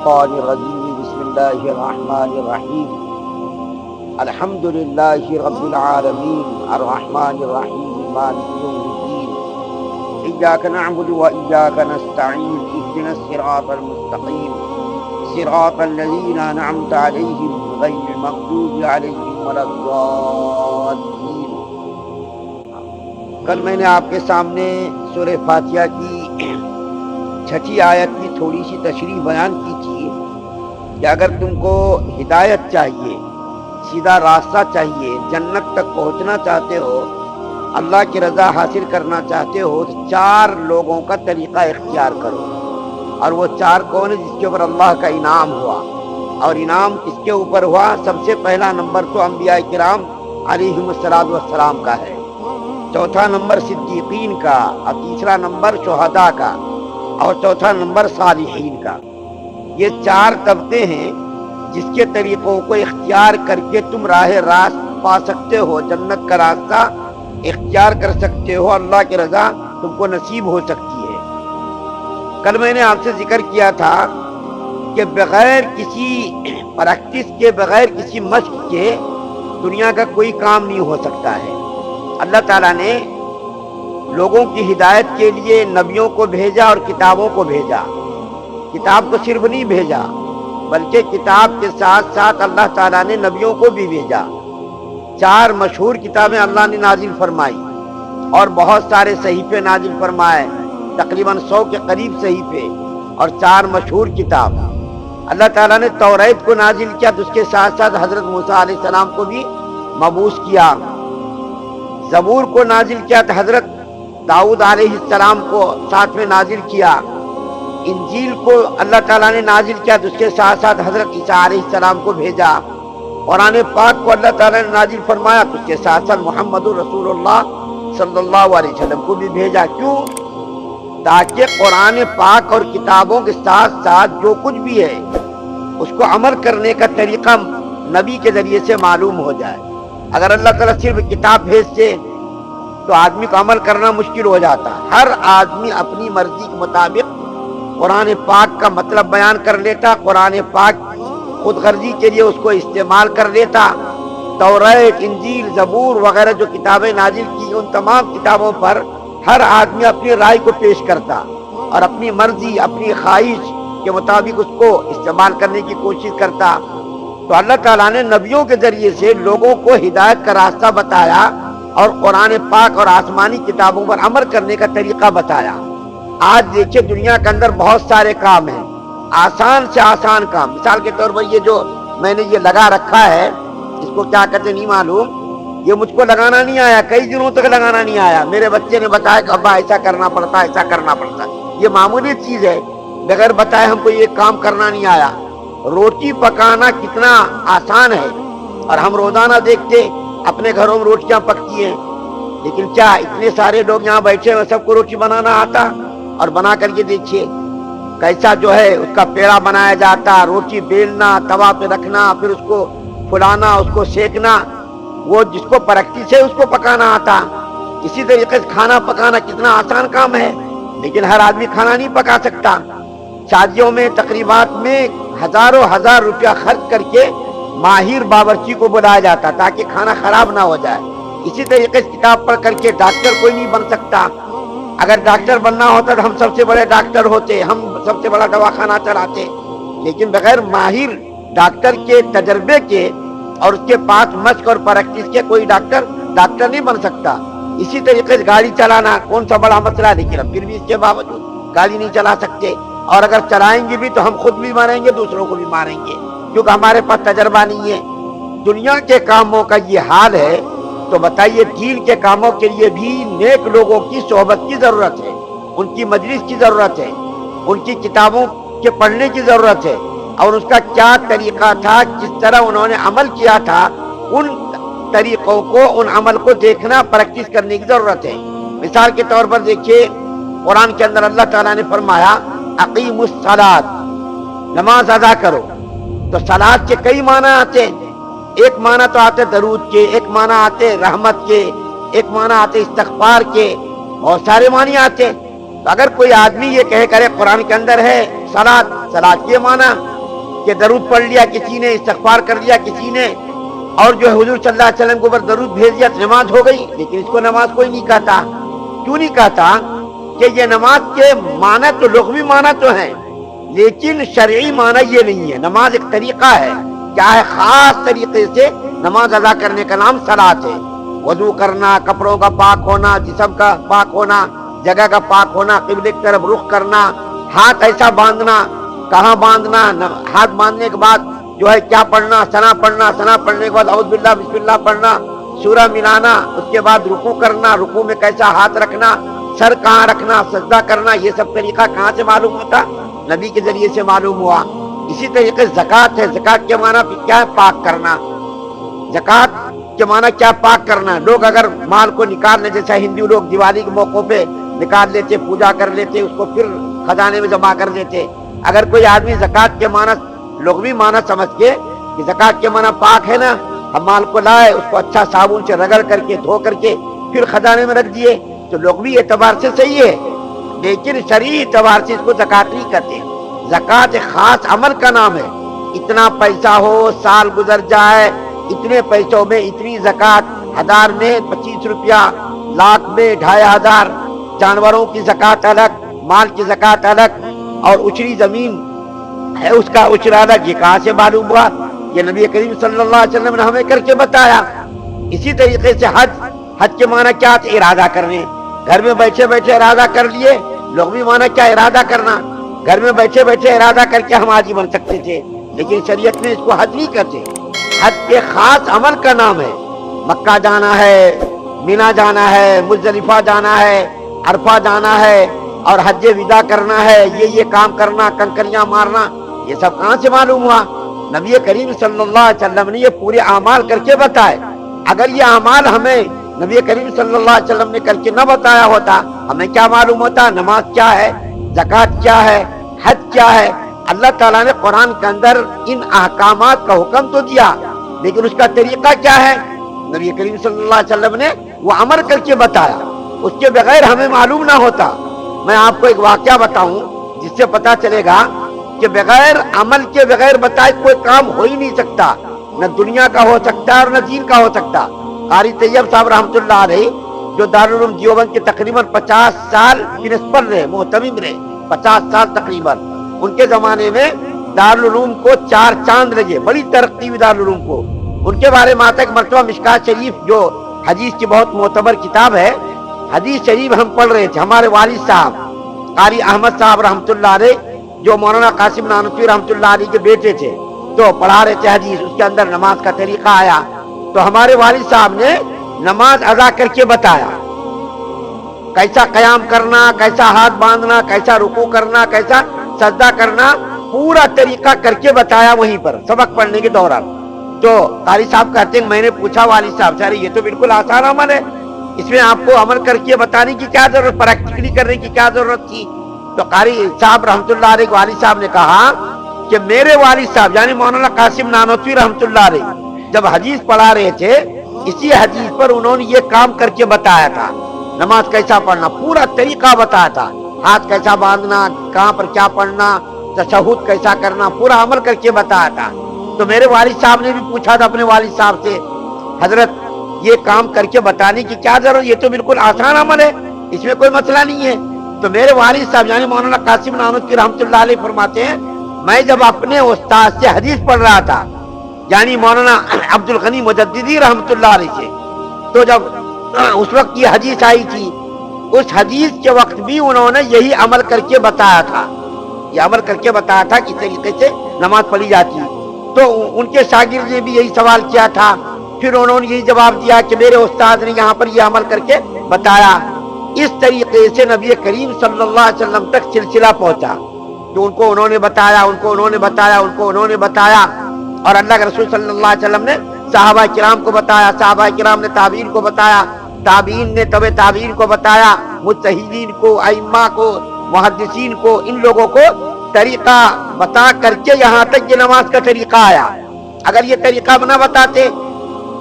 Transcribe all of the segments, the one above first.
الشیطان الرجیم بسم اللہ الرحمن الرحیم الحمد للہ رب العالمین الرحمن الرحیم مالک یوم الدین ایاک نعبد و ایاک نستعین اهدنا الصراط المستقیم صراط الذین انعمت علیہم غیر المغضوب علیہم ولا الضالین۔ کل میں نے آپ کے سامنے سورہ فاتحہ کی چھٹی آیت کی تھوڑی سی تشریح بیان کی تھی کہ اگر تم کو ہدایت چاہیے، سیدھا راستہ چاہیے، جنت تک پہنچنا چاہتے ہو، اللہ کی رضا حاصل کرنا چاہتے ہو تو 4 لوگوں کا طریقہ اختیار کرو۔ اور وہ 4 کون ہے جس کے اوپر اللہ کا انعام ہوا؟ اور انعام کس کے اوپر ہوا؟ سب سے پہلا نمبر تو انبیاء کرام علیہم السلام کا ہے، چوتھا نمبر صدیقین کا، اور تیسرا نمبر شہداء کا، اور چوتھا نمبر صالحین کا۔ یہ 4 طبقے ہیں جس کے طریقوں کو اختیار کر کے تم راہ راست پا سکتے ہو، جنت کا راستہ اختیار کر سکتے ہو، اللہ کی رضا تم کو نصیب ہو سکتی ہے۔ کل میں نے آپ سے ذکر کیا تھا کہ بغیر کسی پریکٹس کے، بغیر کسی مشق کے دنیا کا کوئی کام نہیں ہو سکتا ہے۔ اللہ تعالیٰ نے لوگوں کی ہدایت کے لیے نبیوں کو بھیجا اور کتابوں کو بھیجا۔ کتاب کو صرف نہیں بھیجا بلکہ کتاب کے ساتھ ساتھ اللہ تعالیٰ نے نبیوں کو بھی بھیجا۔ 4 مشہور کتابیں اللہ نے نازل فرمائی اور بہت سارے صحیفے نازل فرمائے، تقریباً 100 کے قریب صحیفے اور 4 مشہور کتاب۔ اللہ تعالیٰ نے توریت کو نازل کیا تو اس کے ساتھ ساتھ حضرت موسیٰ علیہ السلام کو بھی مبعوث کیا۔ زبور کو نازل کیا تو حضرت داؤد علیہ السلام کو ساتھ میں نازل کیا۔ انجیل کو اللہ تعالیٰ نے نازل کیا تو اس کے ساتھ ساتھ حضرت عیسیٰ علیہ السلام کو بھیجا۔ قرآن پاک کو اللہ تعالیٰ نے نازل فرمایا تو اس کے ساتھ ساتھ محمد رسول اللہ صلی اللہ علیہ وسلم کو بھی بھیجا۔ کیوں؟ تاکہ قرآن پاک اور کتابوں کے ساتھ ساتھ جو کچھ بھی ہے اس کو عمل کرنے کا طریقہ نبی کے ذریعے سے معلوم ہو جائے۔ اگر اللہ تعالیٰ صرف کتاب بھیجتے تو آدمی کو عمل کرنا مشکل ہو جاتا۔ ہر آدمی اپنی مرضی کے مطابق قرآن پاک کا مطلب بیان کر لیتا، قرآن پاک خود غرضی کے لیے اس کو استعمال کر لیتا۔ توریت، انجیل، زبور وغیرہ جو کتابیں نازل کی، ان تمام کتابوں پر ہر آدمی اپنی رائے کو پیش کرتا اور اپنی مرضی، اپنی خواہش کے مطابق اس کو استعمال کرنے کی کوشش کرتا۔ تو اللہ تعالیٰ نے نبیوں کے ذریعے سے لوگوں کو ہدایت کا راستہ بتایا اور قرآن پاک اور آسمانی کتابوں پر عمل کرنے کا طریقہ بتایا۔ آج دیکھیں دنیا کے اندر بہت سارے کام ہیں، آسان سے آسان کام۔ مثال کے طور پر یہ جو میں نے یہ لگا رکھا ہے، اس کو کیا کہتے نہیں معلوم، یہ مجھ کو لگانا نہیں آیا، کئی دنوں تک لگانا نہیں آیا۔ میرے بچے نے بتایا کہ ابا ایسا کرنا پڑتا ہے، ایسا کرنا پڑتا ہے۔ یہ معمولی چیز ہے، بغیر بتائے ہم کو یہ کام کرنا نہیں آیا۔ روٹی پکانا کتنا آسان ہے، اور ہم روزانہ دیکھتے اپنے گھروں میں روٹیاں پکتی ہیں، لیکن کیا اتنے سارے لوگ یہاں بیٹھے ہیں سب کو روٹی بنانا آتا؟ اور بنا کر کے دیکھیے کیسا جو ہے اس کا پیڑا بنایا جاتا، روٹی بیلنا، توا پہ رکھنا، پھر اس کو پھلانا، اس کو سیکنا۔ وہ جس کو پریکٹس ہے اس کو پکانا آتا۔ اسی طریقے سے کھانا پکانا کتنا آسان کام ہے، لیکن ہر آدمی کھانا نہیں پکا سکتا۔ شادیوں میں، تقریبات میں ہزاروں ہزار روپیہ خرچ کر کے ماہر باورچی کو بلایا جاتا تاکہ کھانا خراب نہ ہو جائے۔ اسی طریقے سے کتاب پڑھ کر کے ڈاکٹر کوئی نہیں بن سکتا۔ اگر ڈاکٹر بننا ہوتا تو ہم سب سے بڑے ڈاکٹر ہوتے، ہم سب سے بڑا دواخانہ چلاتے، لیکن بغیر ماہر ڈاکٹر کے تجربے کے اور اس کے پاس مشق اور پریکٹس کے کوئی ڈاکٹر نہیں بن سکتا۔ اسی طریقے سے گاڑی چلانا کون سا بڑا مسئلہ ہے، لیکن پھر بھی اس کے باوجود گاڑی نہیں چلا سکتے، اور اگر چلائیں گے بھی تو ہم خود بھی ماریں گے، دوسروں کو بھی ماریں گے، کیونکہ ہمارے پاس تجربہ نہیں ہے۔ دنیا کے کاموں کا یہ حال ہے، تو بتائیے دین کے کاموں کے لیے بھی نیک لوگوں کی صحبت کی ضرورت ہے، ان کی مجلس کی ضرورت ہے، ان کی کتابوں کے پڑھنے کی ضرورت ہے، اور اس کا کیا طریقہ تھا، کس طرح انہوں نے عمل کیا تھا، ان طریقوں کو، ان عمل کو دیکھنا، پریکٹس کرنے کی ضرورت ہے۔ مثال کے طور پر دیکھیے قرآن کے اندر اللہ تعالیٰ نے فرمایا اقیموا الصلاۃ، نماز ادا کرو۔ تو صلاۃ کے کئی معنی آتے ہیں، ایک معنی تو آتے درود کے، ایک معنی آتے رحمت کے، ایک معنی آتے استغفار کے، بہت سارے معنی آتے ہیں۔ تو اگر کوئی آدمی یہ کہے کرے قرآن کے اندر ہے صلاۃ کے معنی کہ درود پڑھ لیا کسی نے، استغفار کر لیا کسی نے، اور جو ہے حضور صلی اللہ علیہ وسلم کے اوپر درود بھیج دیا تو نماز ہو گئی. لیکن اس کو نماز کوئی نہیں کہتا. کیوں نہیں کہتا؟ کہ یہ نماز کے معنی تو لغوی معنی تو ہیں، لیکن شرعی معنی یہ نہیں ہے. نماز ایک طریقہ ہے، کیا ہے؟ خاص طریقے سے نماز ادا کرنے کا نام صلاۃ ہے. وضو کرنا، کپڑوں کا پاک ہونا، جسم کا پاک ہونا، جگہ کا پاک ہونا، قبلے کی طرف رخ کرنا، ہاتھ ایسا باندھنا. کہاں باندھنا؟ ہاتھ باندھنے کے بعد جو ہے کیا پڑھنا؟ ثنا پڑھنا. ثنا پڑھنے کے بعد اعوذ باللہ بسم اللہ پڑھنا، سورہ ملانا. اس کے بعد رکوع کرنا، رکوع میں کیسا ہاتھ رکھنا، سر کہاں رکھنا، سجدہ کرنا. یہ سب طریقہ کہاں سے معلوم ہوتا؟ نبی کے ذریعے سے معلوم ہوا. اسی طریقے زکوٰۃ ہے. زکوٰۃ کے معنی کیا ہے؟ پاک کرنا. زکوٰۃ کے معنی کیا؟ پاک کرنا. لوگ اگر مال کو نکالنے، جیسا ہندو لوگ دیوالی کے موقع پہ نکال لیتے، پوجا کر لیتے، اس کو پھر خزانے میں جمع کر دیتے. اگر کوئی آدمی زکوٰۃ کے معنی لغوی معنی سمجھ کے کہ زکوٰۃ کے معنی پاک ہے نا، ہم مال کو لائے، اس کو اچھا صابن سے رگڑ کر کے دھو کر کے پھر خزانے میں رکھ دیے، تو لغوی اعتبار سے صحیح ہے، لیکن شرعی اعتبار سے اس کو زکوٰۃ نہیں کہتے. زکوٰۃ ایک خاص عمل کا نام ہے. اتنا پیسہ ہو، سال گزر جائے، اتنے پیسوں میں اتنی زکوٰۃ، 1000 میں 25 روپیہ، لاکھ میں 2500. جانوروں کی زکوٰۃ الگ، مال کی زکوٰۃ الگ، اور اچری زمین ہے اس کا اچر الگ. یہ کہاں سے معلوم ہوا؟ یہ نبی کریم صلی اللہ علیہ وسلم نے ہمیں کر کے بتایا. اسی طریقے سے حج کے معنی کیا تھا؟ ارادہ کرنے. گھر میں بیٹھے بیٹھے ارادہ کر لیے. لغوی معنی کیا؟ ارادہ کرنا. گھر میں بیٹھے بیٹھے ارادہ کر کے ہم حاجی بن سکتے تھے، لیکن شریعت میں اس کو حج نہیں کرتے. حج کے خاص عمل کا نام ہے. مکہ جانا ہے، مینا جانا ہے، مزدلفہ جانا ہے، عرفہ جانا ہے، اور حج وداع کرنا ہے. یہ کام کرنا، کنکریاں مارنا، یہ سب کہاں سے معلوم ہوا؟ نبی کریم صلی اللہ علیہ وسلم نے یہ پورے اعمال کر کے بتائے. اگر یہ اعمال ہمیں نبی کریم صلی اللہ علیہ وسلم نے کر کے نہ بتایا ہوتا، ہمیں کیا معلوم ہوتا؟ نماز کیا ہے، زکوٰۃ کیا ہے، حج کیا ہے. اللہ تعالیٰ نے قرآن کے اندر ان احکامات کا حکم تو دیا، لیکن اس کا طریقہ کیا ہے؟ نبی کریم صلی اللہ علیہ وسلم نے وہ عمل کر کے بتایا. اس کے بغیر ہمیں معلوم نہ ہوتا. میں آپ کو ایک واقعہ بتاؤں جس سے پتا چلے گا کہ بغیر عمل کے، بغیر بتائے کوئی کام ہو ہی نہیں سکتا. نہ دنیا کا ہو سکتا اور نہ دین کا ہو سکتا. قاری طیب صاحب رحمۃ اللہ علیہ، جو دارالعلوم دیوبند کے تقریباً 50 سال پرنسپل رہے، محتمم رہے، 50 سال تقریباً. ان کے زمانے میں دارالعلوم کو 4 چاند لگے، بڑی ترقی ہوئی دارالعلوم کو. ان کے بارے میں آتا ہے کہ مرتبہ مشکات شریف جو حدیث کی بہت معتبر کتاب ہے، حدیث شریف ہم پڑھ رہے تھے. ہمارے والد صاحب قاری احمد صاحب رحمۃ اللہ علیہ، جو مولانا قاسم نانوتوی رحمۃ اللہ علیہ کے بیٹے تھے، تو پڑھا رہے تھے حدیث. اس کے اندر نماز کا طریقہ آیا، تو ہمارے والد صاحب نے نماز ادا کر کے بتایا. کیسا قیام کرنا، کیسا ہاتھ باندھنا، کیسا رکوع کرنا، کیسا سجدہ کرنا، پورا طریقہ کر کے بتایا وہیں پر سبق پڑھنے کے دوران. تو قاری صاحب کہتے ہیں میں نے پوچھا والد صاحب سے، یہ تو بالکل آسان عمل ہے، اس میں آپ کو عمل کر کے بتانے کی کیا ضرورت، پریکٹیکلی کرنے کی کیا ضرورت تھی؟ تو قاری صاحب رحمۃ اللہ علیہ والد صاحب نے کہا کہ میرے والد صاحب یعنی مولانا قاسم نانوتوی رحمۃ اللہ علیہ جب حدیث پڑھا رہے تھے، اسی حدیث پر انہوں نے یہ کام کر کے بتایا تھا. نماز کیسا پڑھنا، پورا طریقہ بتایا تھا. ہاتھ کیسا باندھنا، کہاں پر کیا پڑھنا، تشہد کیسا کرنا، پورا عمل کر کے بتایا تھا. تو میرے والد صاحب نے بھی پوچھا تھا اپنے والد صاحب سے، حضرت یہ کام کر کے بتانے کی کیا ضرورت، یہ تو بالکل آسان عمل ہے، اس میں کوئی مسئلہ نہیں ہے. تو میرے والد صاحب یعنی مولانا قاسم نانوتوی رحمۃ اللہ علیہ فرماتے ہیں، میں جب اپنے استاد سے حدیث پڑھ رہا تھا، یعنی مولانا عبد الغنی مجددی رحمۃ اللہ علیہ سے، تو جب اس وقت یہ حدیث آئی تھی، اس حدیث کے وقت بھی انہوں نے یہی عمل کر کے بتایا تھا. یہ عمل کر کے بتایا تھا کہ طریقے سے نماز پڑھی جاتی ہے. تو ان کے شاگرد نے بھی یہی سوال کیا تھا، پھر انہوں نے یہی جواب دیا کہ میرے استاد نے یہاں پر یہ عمل کر کے بتایا. اس طریقے سے نبی کریم صلی اللہ علیہ وسلم تک سلسلہ پہنچا کہ ان کو انہوں نے بتایا، ان کو انہوں نے بتایا، ان کو انہوں نے بتایا، اور اللہ کے رسول صلی اللہ علیہ وسلم نے صحابہ کرام کو بتایا، صحابہ کرام نے تابعین کو بتایا، تابعین نے تبع تابعین کو بتایا، مجتہدین کو، ائمہ کو، محدثین کو، ان لوگوں کو طریقہ بتا کر کے یہاں تک یہ نماز کا طریقہ آیا. اگر یہ طریقہ نہ بتاتے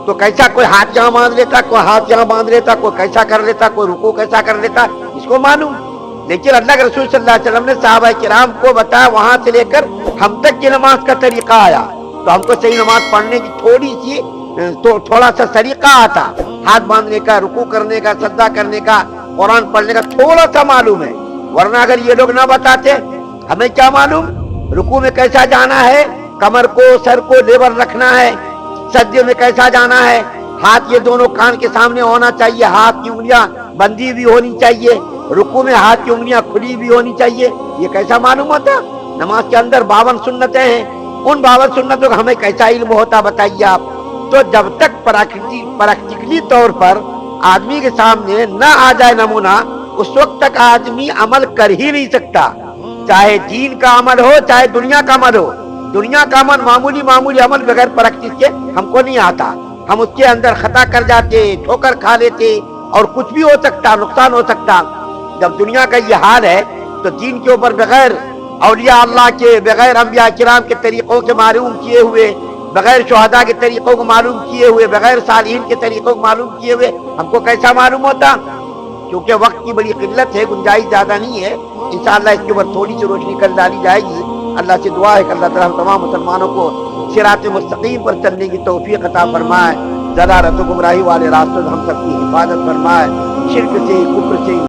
تو کیسا کوئی ہاتھ یہاں باندھ لیتا، کوئی ہاتھ یہاں باندھ لیتا، کوئی کیسا کر لیتا، کوئی رکوع کیسا کر لیتا، اس کو معلوم. لیکن اللہ کے رسول صلی اللہ علیہ وسلم نے صحابہ کرام کو بتایا، وہاں سے لے کر ہم تک کی نماز کا طریقہ آیا، تو ہم کو صحیح نماز پڑھنے کی تھوڑا سا طریقہ آتا، ہاتھ باندھنے کا، رکوع کرنے کا، سجدہ کرنے کا، قرآن پڑھنے کا تھوڑا سا معلوم ہے، ورنہ اگر یہ لوگ نہ بتاتے ہمیں کیا معلوم رکوع میں کیسا جانا ہے، کمر کو سر کو لیول رکھنا ہے، سجدے میں کیسا جانا ہے، ہاتھ یہ دونوں کان کے سامنے ہونا چاہیے، ہاتھ کی انگلیاں بندی بھی ہونی چاہیے، رکوع میں ہاتھ کی انگلیاں کھلی بھی ہونی چاہیے، یہ کیسا معلوم ہوتا؟ نماز کے اندر 52 سنتیں ہیں، ان 52 سنتوں کا ہمیں کیسا علم ہوتا بتائیے آپ؟ تو جب تک پریکٹیکلی طور پر آدمی کے سامنے نہ آ جائے نمونہ، اس وقت تک آدمی عمل کر ہی نہیں سکتا، چاہے دین کا عمل ہو چاہے دنیا کا عمل ہو۔ دنیا کا عمل معمولی عمل بغیر پریکٹس کے ہم کو نہیں آتا، ہم اس کے اندر خطا کر جاتے، ٹھوکر کھا لیتے، اور کچھ بھی ہو سکتا، نقصان ہو سکتا۔ جب دنیا کا یہ حال ہے تو دین کے اوپر بغیر اولیاء اللہ کے، بغیر انبیاء کرام کے طریقوں کے معلوم کیے ہوئے، بغیر شہداء کے طریقوں کو معلوم کیے ہوئے، بغیر صالحین کے طریقوں کو معلوم کیے ہوئے ہم کو کیسا معلوم ہوتا؟ کیونکہ وقت کی بڑی قلت ہے، گنجائش زیادہ نہیں ہے، انشاءاللہ اس کے اوپر تھوڑی سی روشنی کر ڈالی جائے گی۔ اللہ سے دعا ہے کہ اللہ تعالیٰ ہم تمام مسلمانوں کو صراط مستقیم پر چلنے کی توفیق عطا فرمائے، ضلالت و گمراہی والے راستوں سے ہم سب کی حفاظت فرمائے، شرک سے، کفر سے،